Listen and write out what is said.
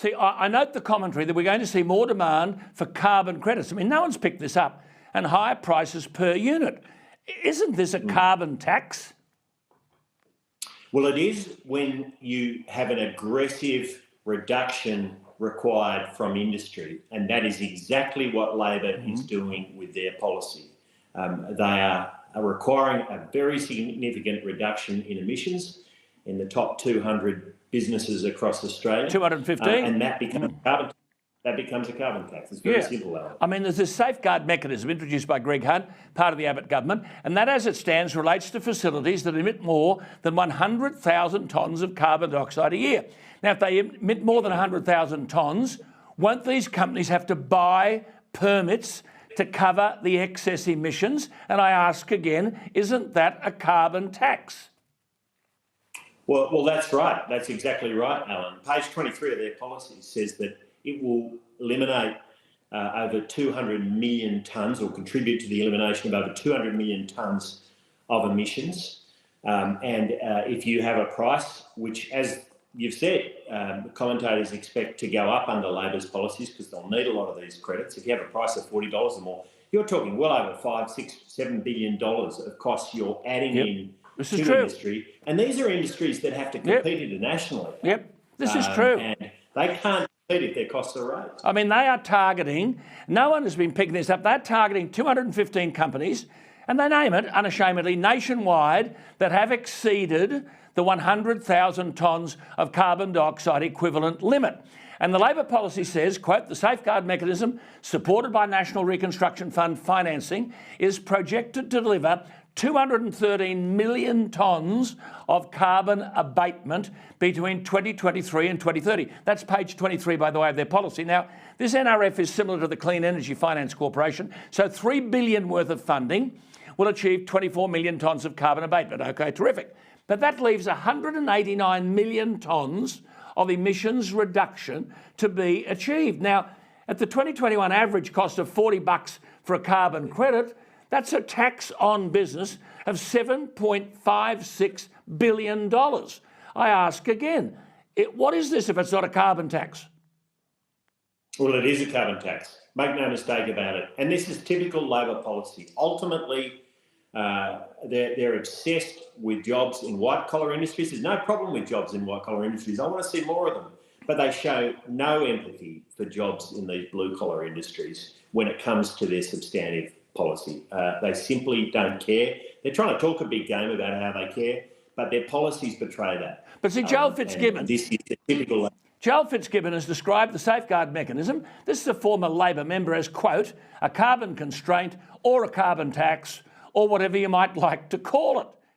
See, I note the commentary that we're going to see more demand for carbon credits. I mean, no one's picked this up, and higher prices per unit. Isn't this a carbon tax? Well, it is when you have an aggressive reduction required from industry, and that is exactly what Labor is doing with their policy. They are requiring a very significant reduction in emissions in the top 200 businesses across Australia. 215? And that becomes carbon. That becomes a carbon tax. It's very simple, Alan. I mean, there's this safeguard mechanism introduced by Greg Hunt, part of the Abbott government, and that, as it stands, relates to facilities that emit more than 100,000 tonnes of carbon dioxide a year. Now, if they emit more than 100,000 tonnes, won't these companies have to buy permits to cover the excess emissions? And I ask again, isn't that a carbon tax? Well, that's right. That's exactly right, Alan. Page 23 of their policy says that it will eliminate over 200 million tonnes, or contribute to the elimination of over 200 million tonnes of emissions. And if you have a price, which, as you've said, commentators expect to go up under Labor's policies because they'll need a lot of these credits. If you have a price of $40 or more, you're talking well over $5, $6, $7 billion of costs you're adding in this to is true. Industry. And these are industries that have to compete internationally. This is true. And they can't compete if their costs are raised. I mean, they are targeting, no one has been picking this up, they're targeting 215 companies, and they name it unashamedly nationwide, that have exceeded the 100,000 tonnes of carbon dioxide equivalent limit. And the Labor policy says, quote, the safeguard mechanism supported by National Reconstruction Fund financing is projected to deliver 213 million tonnes of carbon abatement between 2023 and 2030. That's page 23, by the way, of their policy. Now, this NRF is similar to the Clean Energy Finance Corporation, so $3 billion worth of funding will achieve 24 million tonnes of carbon abatement. Okay, terrific. But that leaves 189 million tonnes of emissions reduction to be achieved. Now, at the 2021 average cost of $40 for a carbon credit, that's a tax on business of $7.56 billion. I ask again, what is this if it's not a carbon tax? Well, it is a carbon tax. Make no mistake about it. And this is typical Labor policy. Ultimately, they're obsessed with jobs in white-collar industries. There's no problem with jobs in white-collar industries. I want to see more of them. But they show no empathy for jobs in these blue-collar industries when it comes to their substantive policy. They simply don't care. They're trying to talk a big game about how they care, but their policies betray that. But see, Joel Fitzgibbon... This is a typical... Joel Fitzgibbon has described the safeguard mechanism, this is a former Labor member, as, quote, a carbon constraint or a carbon tax or whatever you might like to call it.